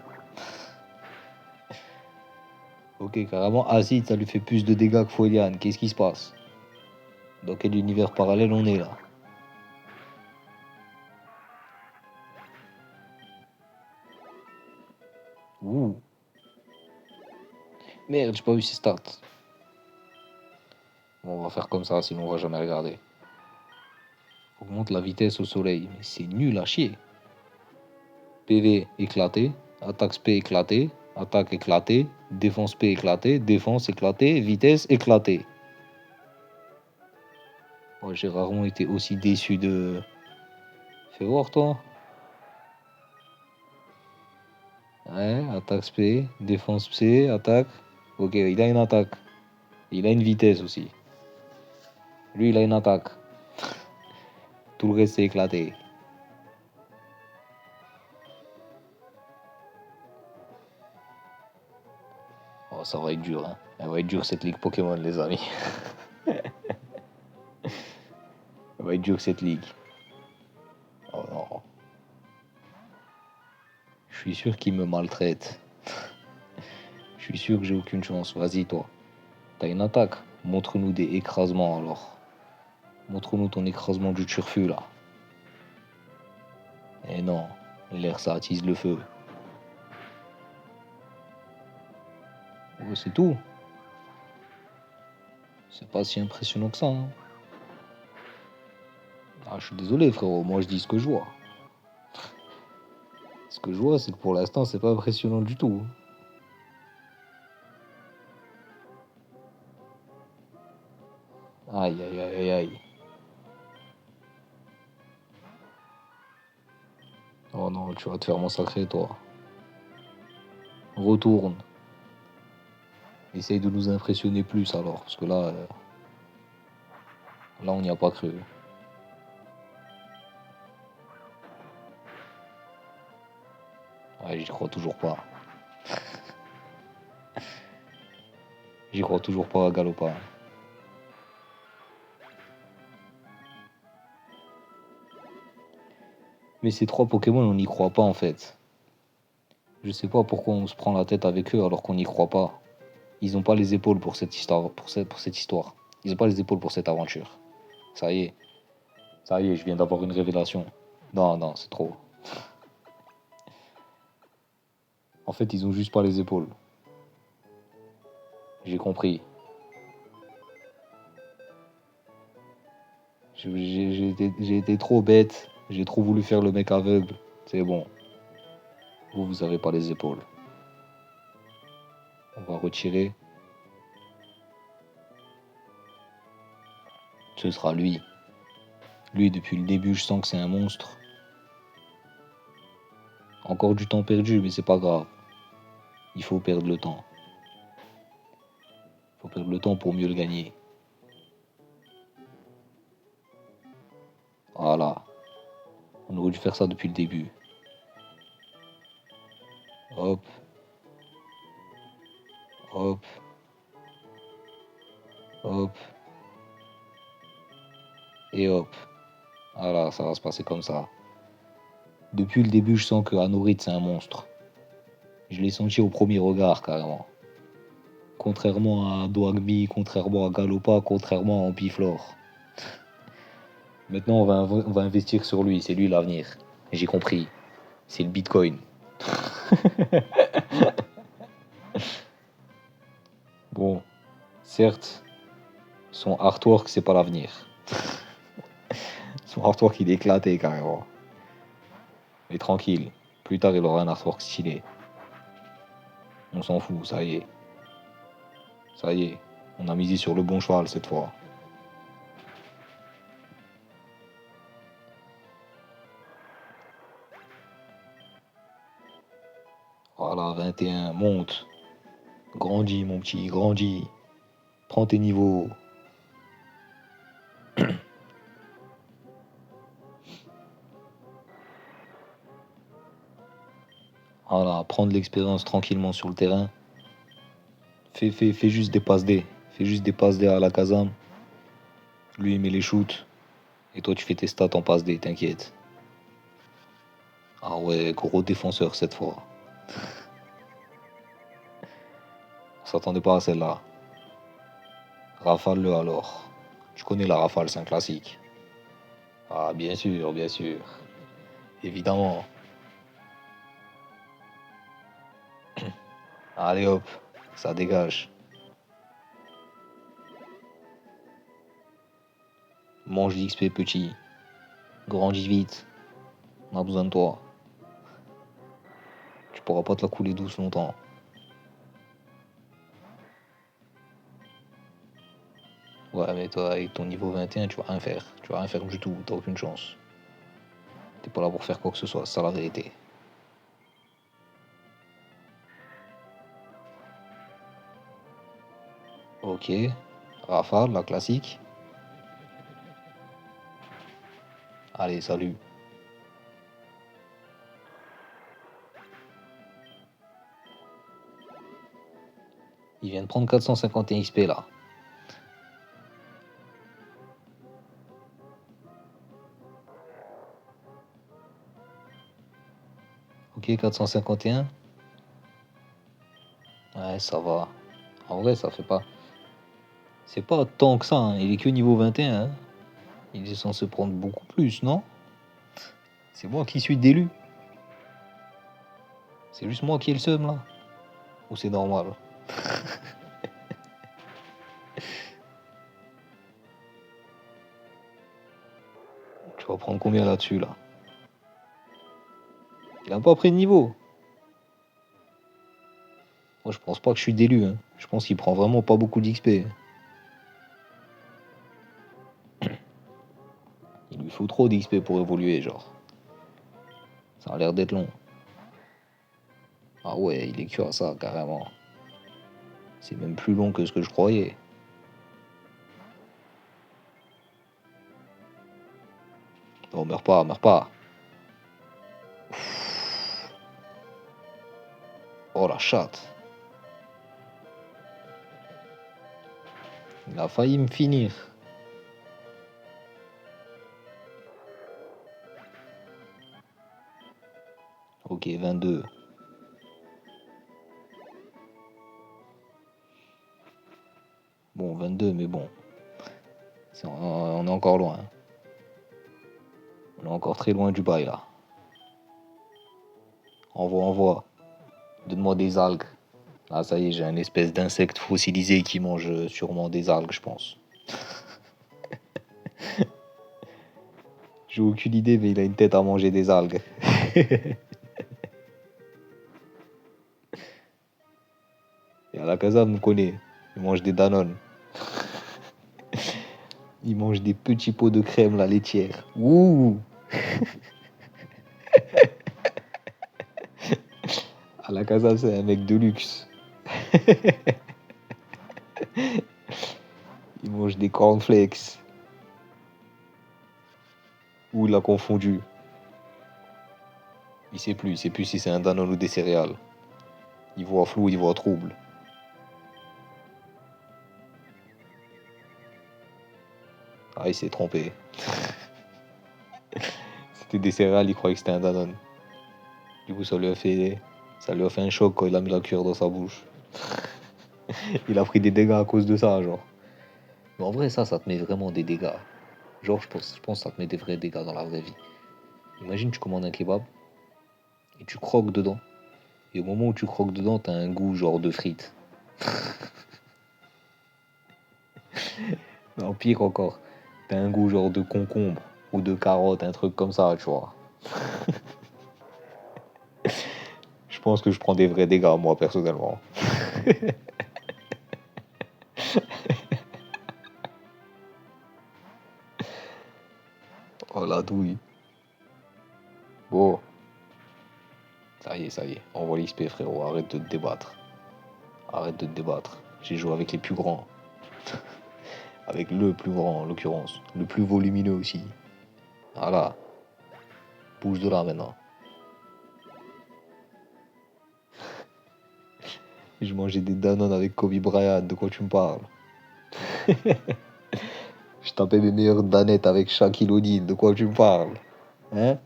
Ok, carrément, Acide, ça lui fait plus de dégâts que Foliane. Qu'est-ce qui se passe? Dans quel univers parallèle on est là? Ouh. Merde, j'ai pas vu ses stats. Bon, on va faire comme ça, sinon on va jamais regarder. Augmente la vitesse au soleil. Mais c'est nul à chier. PV éclaté, attaque SP éclaté, attaque éclatée, défense P éclatée, défense éclatée, vitesse éclatée. Oh, j'ai rarement été aussi déçu de... Fais voir toi. Ouais, attaque SP, défense SP, attaque. Ok, il a une attaque. Il a une vitesse aussi. Lui, il a une attaque. Tout le reste, c'est éclaté. Oh, ça va être dur, hein. Elle va être dure cette ligue Pokémon, les amis. Elle va être dure cette ligue. Oh non. Je suis sûr qu'il me maltraite. Je suis sûr que j'ai aucune chance. Vas-y, toi. T'as une attaque. Montre-nous des écrasements alors. Montre-nous ton écrasement du turfu là. Eh non, l'air ça attise le feu. Ouais, c'est tout. C'est pas si impressionnant que ça, hein. Ah, je suis désolé frérot, moi je dis ce que je vois. Ce que je vois, c'est que pour l'instant, c'est pas impressionnant du tout. Aïe, aïe, aïe, aïe, aïe. Oh non, tu vas te faire massacrer, toi. Retourne. Essaye de nous impressionner plus alors, parce que là, on n'y a pas cru. Ouais, j'y crois toujours pas. J'y crois toujours pas à Galopa. Mais ces trois Pokémon, on n'y croit pas en fait. Je sais pas pourquoi on se prend la tête avec eux alors qu'on n'y croit pas. Ils ont pas les épaules pour cette histoire, pour cette histoire. Ils ont pas les épaules pour cette aventure. Ça y est, ça y est, je viens d'avoir une révélation. Non, non, c'est trop. En fait, ils ont juste pas les épaules. J'ai compris. J'ai été trop bête. J'ai trop voulu faire le mec aveugle. C'est bon. Vous avez pas les épaules. On va retirer. Ce sera lui. Lui, depuis le début, je sens que c'est un monstre. Encore du temps perdu, mais c'est pas grave. Il faut perdre le temps. Il faut perdre le temps pour mieux le gagner. Voilà. On aurait dû faire ça depuis le début. Hop, hop, hop, et hop. Voilà, ça va se passer comme ça. Depuis le début, je sens que Anorit, c'est un monstre. Je l'ai senti au premier regard, carrément. Contrairement à Dwagby, contrairement à Galopa, contrairement à Ampiflore. Maintenant, on va investir sur lui. C'est lui l'avenir. J'ai compris. C'est le Bitcoin. Bon, certes, son artwork, c'est pas l'avenir. Son artwork, il est éclaté, carrément. Mais tranquille. Plus tard, il aura un artwork stylé. On s'en fout, ça y est. Ça y est. On a misé sur le bon cheval cette fois. Voilà, 21, monte. Grandis, mon petit, grandis. Prends tes niveaux. Voilà, prends de l'expérience tranquillement sur le terrain. Fais juste des passes D. Fais juste des passes D à la Kazam. Lui, il met les shoots. Et toi, tu fais tes stats en passe D, t'inquiète. Ah ouais, gros défenseur cette fois. On s'attendait pas à celle-là. Rafale-le alors. Tu connais la rafale, c'est un classique. Ah, bien sûr, bien sûr. Évidemment. Allez hop, ça dégage. Mange l'XP petit. Grandis vite. On a besoin de toi. Tu pourras pas te la couler douce longtemps. Ouais, mais toi, avec ton niveau 21, tu vas rien faire. Tu vas rien faire du tout. T'as aucune chance. T'es pas là pour faire quoi que ce soit. C'est ça la vérité. Ok. Rafale, la classique. Allez, salut. Il vient de prendre 451 XP là. Ok, 451. Ouais, ça va. En vrai, ça fait pas. C'est pas tant que ça, hein. Il est que niveau 21, hein. Il est censé prendre beaucoup plus, non? C'est moi qui suis d'élu. C'est juste moi qui ai le seum là. Ou c'est normal? Tu vas prendre combien là-dessus là? Il a pas pris de niveau. Moi je pense pas que je suis d'élu, hein. Je pense qu'il prend vraiment pas beaucoup d'XP. Il lui faut trop d'XP pour évoluer, genre. Ça a l'air d'être long. Ah ouais, il est que à ça, carrément. C'est même plus long que ce que je croyais. Oh, meurs pas, meurs pas. Oh la chatte. Il a failli me finir. Ok, 22. Bon, 22, mais bon. On est encore loin. On est encore très loin du bail là. Envoie, envoie. Donne-moi des algues. Ah, ça y est, j'ai un espèce d'insecte fossilisé qui mange sûrement des algues, je pense. J'ai aucune idée, mais il a une tête à manger des algues. Et à la casa, on me connaît. Il mange des Danone. Il mange des petits pots de crème, la laitière. Ouh! À la casa, c'est un mec de luxe. Il mange des cornflakes. Ou il a confondu. Il sait plus si c'est un Danone ou des céréales. Il voit flou, il voit trouble. Ah, il s'est trompé. C'était des céréales, il croyait que c'était un Danone. Du coup, ça lui a fait un choc quand il a mis la cuillère dans sa bouche. Il a pris des dégâts à cause de ça, genre. Mais en vrai, ça te met vraiment des dégâts. Genre, je pense que ça te met des vrais dégâts dans la vraie vie. Imagine, tu commandes un kebab et tu croques dedans. Et au moment où tu croques dedans, t'as un goût genre de frites. Non, pire encore, t'as un goût genre de concombre ou de carotte, un truc comme ça, tu vois. Je pense que je prends des vrais dégâts, moi, personnellement. Oh la douille. Bon, ça y est. Envoie l'XP, frérot. Arrête de te débattre. Arrête de te débattre. J'ai joué avec les plus grands. Avec le plus grand, en l'occurrence. Le plus volumineux aussi. Voilà. Bouge de là maintenant. Je mangeais des Danone avec Kobe Bryant. De quoi tu me parles? Je tapais mes meilleures danettes avec Shaquille O'Neal. De quoi tu me parles? Hein?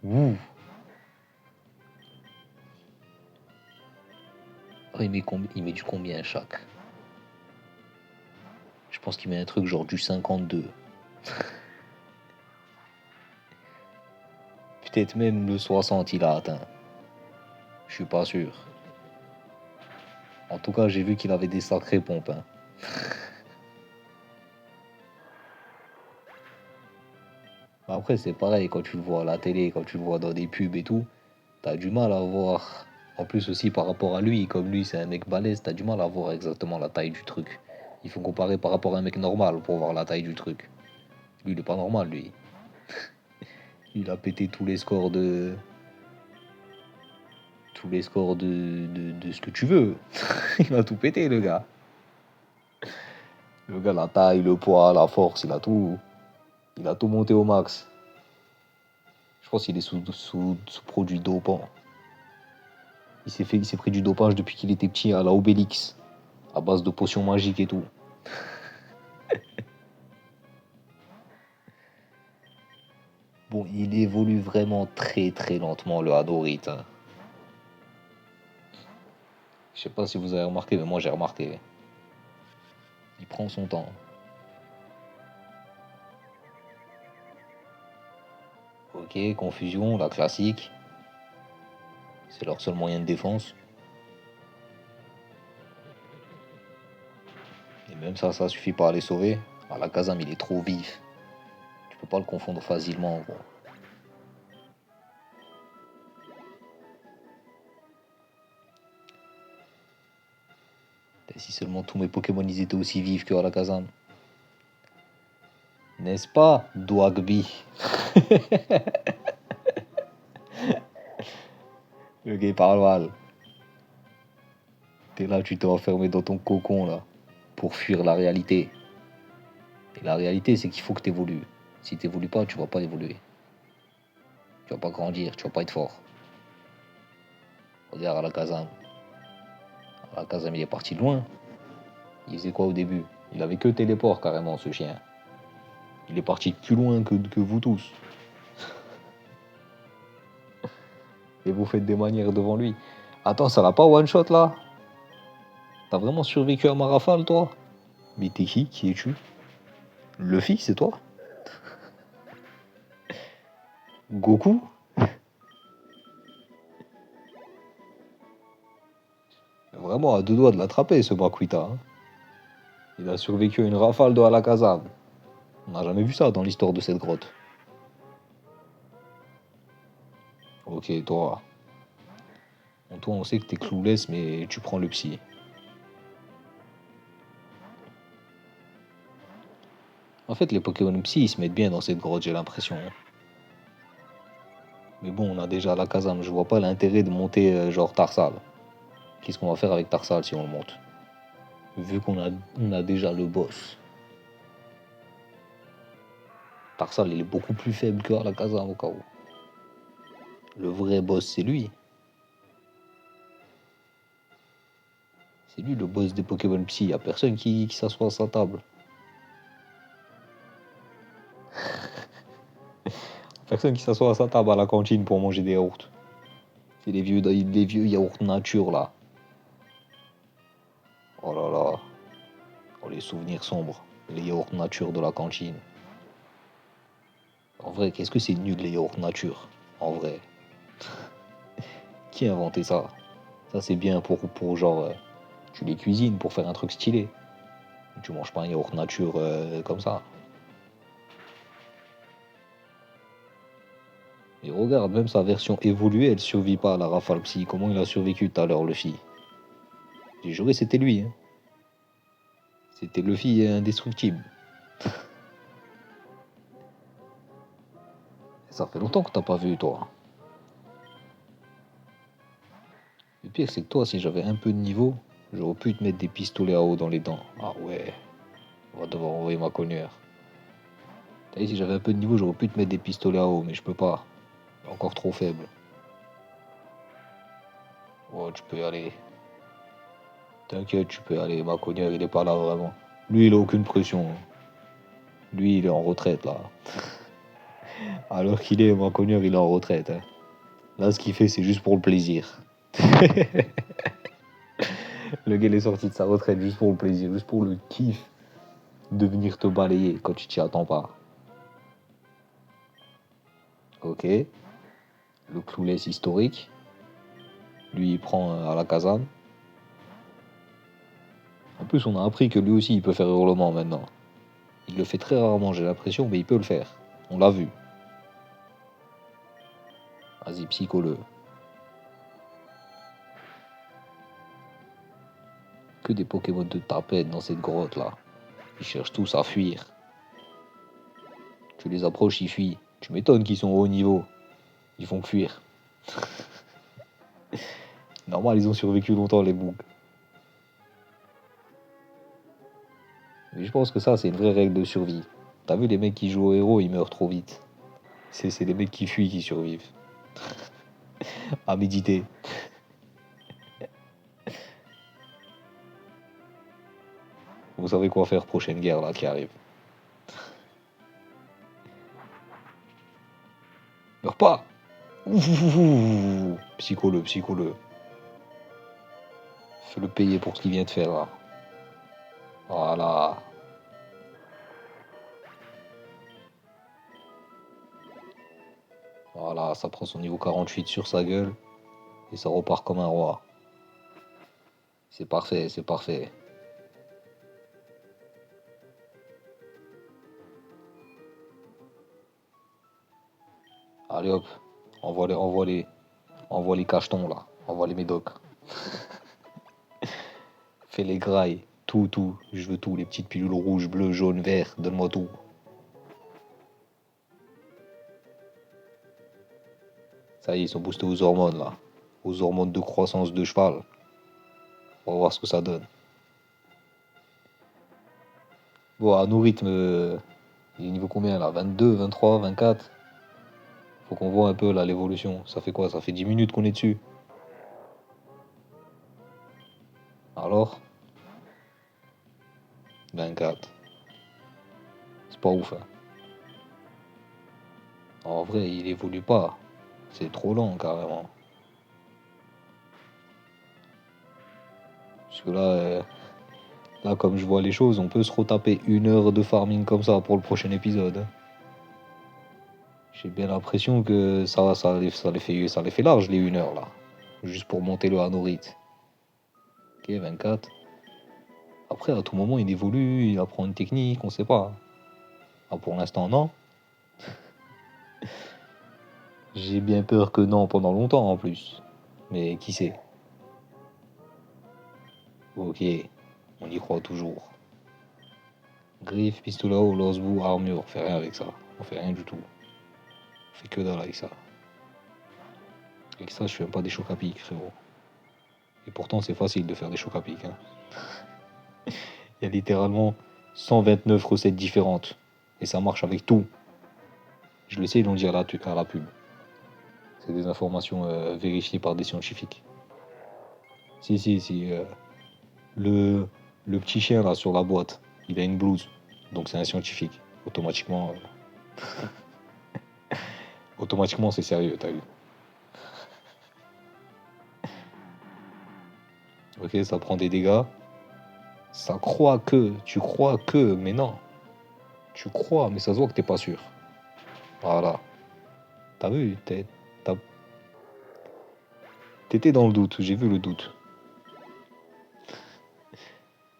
Ouh. Oh, il met du combien chaque? Je pense qu'il met un truc genre du 52. Peut-être même le 60 il a atteint. Je suis pas sûr. En tout cas, j'ai vu qu'il avait des sacrées pompes, hein. Après, c'est pareil quand tu le vois à la télé, quand tu le vois dans des pubs et tout. T'as du mal à voir. En plus aussi par rapport à lui, comme lui c'est un mec balèze, t'as du mal à voir exactement la taille du truc. Il faut comparer par rapport à un mec normal pour voir la taille du truc. Lui, il est pas normal, lui. Il a pété tous les scores de. Tous les scores de ce que tu veux. Il a tout pété, le gars. Le gars, la taille, le poids, la force, il a tout. Il a tout monté au max. Je pense qu'il est sous produit dopant. Il s'est pris du dopage depuis qu'il était petit à la Obélix. À base de potions magiques et tout. Bon, il évolue vraiment très très lentement, le Hadorit, hein. Je sais pas si vous avez remarqué, mais moi j'ai remarqué. Il prend son temps. Ok, confusion, la classique. C'est leur seul moyen de défense. Et même ça suffit pas à les sauver. Ah, la Kazam, il est trop vif. Tu peux pas le confondre facilement, gros. Et si seulement tous mes Pokémon ils étaient aussi vifs que Alakazam. N'est-ce pas, Dwagby? Le gars il parle mal. T'es là, tu t'es enfermé dans ton cocon là. Pour fuir la réalité. Et la réalité, c'est qu'il faut que tu évolues. Si tu n'évolues pas, tu vas pas évoluer. Tu vas pas grandir, tu vas pas être fort. Regarde Alakazam. Alakazam, il est parti loin. Il faisait quoi au début? Il avait que téléport carrément, ce chien. Il est parti plus loin que vous tous. Et vous faites des manières devant lui. Attends, ça l'a pas one shot là? T'as vraiment survécu à ma rafale, toi? Mais t'es qui? Qui es-tu? Luffy, c'est toi? Goku? Vraiment à deux doigts de l'attraper, ce Makuita, hein. Il a survécu à une rafale de Alakazam. On n'a jamais vu ça dans l'histoire de cette grotte. Ok, toi. Bon, toi, on sait que t'es clouless, mais tu prends le psy. En fait, les Pokémon psy, ils se mettent bien dans cette grotte, j'ai l'impression. Mais bon, on a déjà Alakazam. Je vois pas l'intérêt de monter genre Tarsal. Qu'est-ce qu'on va faire avec Tarsal si on le monte? Vu qu'on a déjà le boss. Tarsal, il est beaucoup plus faible que Alakazam au cas où. Le vrai boss, c'est lui. C'est lui le boss des Pokémon Psy. Y a personne qui s'assoit à sa table. Personne qui s'assoit à sa table à la cantine pour manger des yaourts. C'est les vieux yaourts nature là. Oh là là. Oh, les souvenirs sombres. Les yaourts nature de la cantine. En vrai, qu'est-ce que c'est nul les yaourts nature? En vrai. Qui a inventé ça? Ça c'est bien pour genre... tu les cuisines pour faire un truc stylé. Tu manges pas un yaourt nature comme ça. Et regarde, même sa version évoluée, elle survit pas à la rafale psy. Comment il a survécu tout à l'heure, Luffy? J'ai juré c'était lui. Hein. C'était Luffy indestructible. Ça fait longtemps que t'as pas vu, toi. Le pire, c'est que toi, si j'avais un peu de niveau, j'aurais pu te mettre des pistolets à eau dans les dents. Ah ouais, on va devoir envoyer ma cogneur. T'as vu, si j'avais un peu de niveau, j'aurais pu te mettre des pistolets à eau, mais je peux pas. Encore trop faible. Oh, tu peux y aller. T'inquiète, tu peux y aller. Ma cogneur, il est pas là vraiment. Lui, il a aucune pression. Lui, il est en retraite, là. Alors qu'il est, ma cogneur, il est en retraite. Hein. Là, ce qu'il fait, c'est juste pour le plaisir. Le gars, il est sorti de sa retraite juste pour le plaisir, juste pour le kiff de venir te balayer quand tu t'y attends pas. Ok. Le clouless historique. Lui, il prend à la casane. En plus, on a appris que lui aussi, il peut faire hurlement maintenant. Il le fait très rarement, j'ai l'impression, mais il peut le faire. On l'a vu. Vas-y, psycho-le. Que des Pokémon de tapette dans cette grotte là. Ils cherchent tous à fuir. Tu les approches, ils fuient. Tu m'étonnes qu'ils sont au haut niveau. Ils font que fuir. Normal, ils ont survécu longtemps, les bougs. Mais je pense que ça, c'est une vraie règle de survie. T'as vu, les mecs qui jouent au héros, ils meurent trop vite. C'est les mecs qui fuient qui survivent. À méditer. Vous savez quoi faire prochaine guerre là qui arrive. Meurs pas. Ouh, psycho-le, psycho-le. Fais-le payer pour ce qu'il vient de faire là. Voilà. Voilà, ça prend son niveau 48 sur sa gueule. Et ça repart comme un roi. C'est parfait, c'est parfait. Allez hop, envoie les cachetons là, envoie les médocs. Fais les grailles, tout, je veux tout, les petites pilules rouges, bleues, jaunes, verts, donne-moi tout. Ça y est, ils sont boostés aux hormones là, aux hormones de croissance de cheval. On va voir ce que ça donne. Bon, à nos rythmes, il est niveau combien là? 22, 23, 24. Faut qu'on voit un peu là l'évolution. Ça fait quoi? Ça fait 10 minutes qu'on est dessus. Alors? 24. C'est pas ouf, hein. En vrai, il évolue pas. C'est trop lent, carrément. Parce que là, comme je vois les choses, on peut se retaper 1 heure de farming comme ça pour le prochain épisode. Hein. J'ai bien l'impression que ça les fait large, les 1 heure, là. Juste pour monter le Hanorit. Ok, 24. Après, à tout moment, il évolue, il apprend une technique, on sait pas. Ah, pour l'instant, non. J'ai bien peur que non pendant longtemps, en plus. Mais qui sait? Ok, on y croit toujours. Griffe, pistolet à eau, lance-boue, armure, on fait rien avec ça. On fait rien du tout. On fait que dalle avec ça. Avec ça, je fais même pas des chocs à pic, frérot. Et pourtant, c'est facile de faire des chocs à pic. Hein. Il y a littéralement 129 recettes différentes. Et ça marche avec tout. Je le sais, ils l'ont dit à la pub. C'est des informations vérifiées par des scientifiques. Si. Le, le petit chien là sur la boîte, il a une blouse. Donc c'est un scientifique. Automatiquement c'est sérieux, t'as vu. Ok, ça prend des dégâts. Tu crois que, mais non. Tu crois, mais ça se voit que t'es pas sûr. Voilà. T'as vu, t'as- t'étais dans le doute, j'ai vu le doute.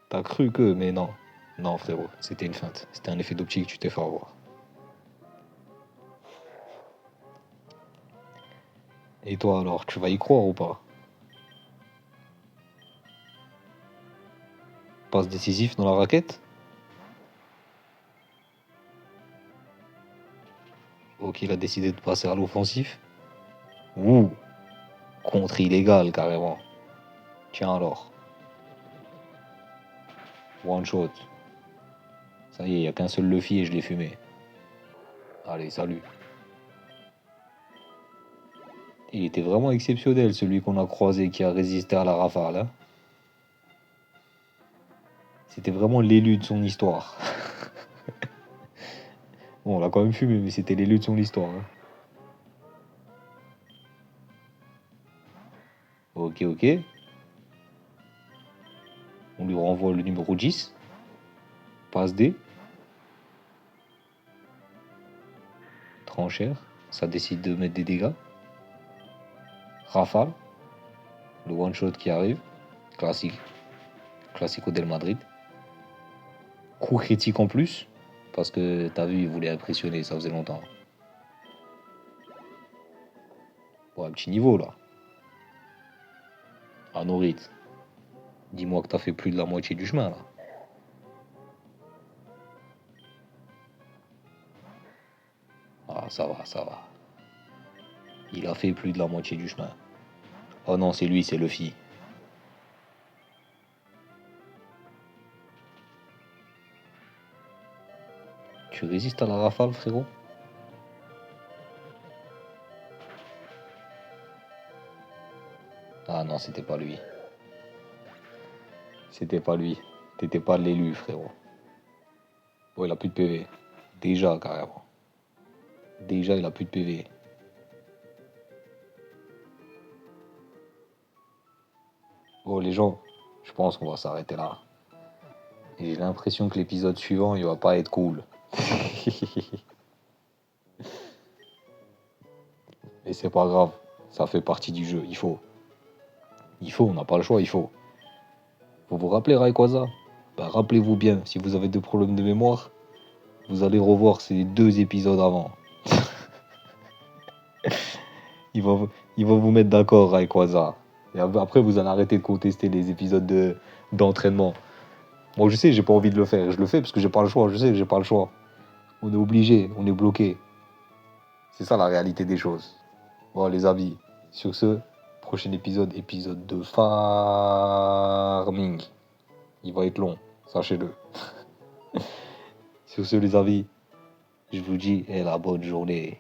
T'as cru que, mais non. Non, frérot, c'était une feinte. C'était un effet d'optique, tu t'es fait avoir. Et toi alors, tu vas y croire ou pas? Passe décisif dans la raquette? Ok, il a décidé de passer à l'offensif. Ouh, contre illégal carrément. Tiens alors, one shot. Ça y est, il n'y a qu'un seul Luffy et je l'ai fumé. Allez, salut. Il était vraiment exceptionnel, celui qu'on a croisé qui a résisté à la rafale, hein. C'était vraiment l'élu de son histoire. Bon, on l'a quand même fumé, mais c'était l'élu de son histoire, hein. Ok. On lui renvoie le numéro 10. Passe D. Tranchère. Ça décide de mettre des dégâts. Rafale. Le one shot qui arrive. Classique. Classico del Madrid. Coup critique en plus. Parce que t'as vu, il voulait impressionner, ça faisait longtemps. Bon, un petit niveau là. Ah, Norit. Dis-moi que t'as fait plus de la moitié du chemin là. Ah, ça va. Il a fait plus de la moitié du chemin. Oh non, c'est lui, c'est Luffy. Tu résistes à la rafale, frérot? Ah non, c'était pas lui. C'était pas lui. T'étais pas l'élu, frérot. Bon, il a plus de PV. Déjà, carrément. Déjà, il a plus de PV. Bon, les gens, je pense qu'on va s'arrêter là. Et j'ai l'impression que l'épisode suivant, il va pas être cool. Mais c'est pas grave. Ça fait partie du jeu. Il faut. On n'a pas le choix, il faut. Vous vous rappelez Rayquaza? Bah, rappelez-vous bien, si vous avez des problèmes de mémoire, vous allez revoir ces 2 épisodes avant. Il va, il va vous mettre d'accord, Rayquaza. Et après, vous allez arrêter de contester les épisodes d'entraînement. Moi, je sais, j'ai pas envie de le faire. Je le fais parce que j'ai pas le choix. Je sais que j'ai pas le choix. On est obligé, on est bloqué. C'est ça la réalité des choses. Bon, les amis, sur ce, prochain épisode, épisode de farming. Il va être long, sachez-le. Sur ce, les amis, je vous dis la bonne journée.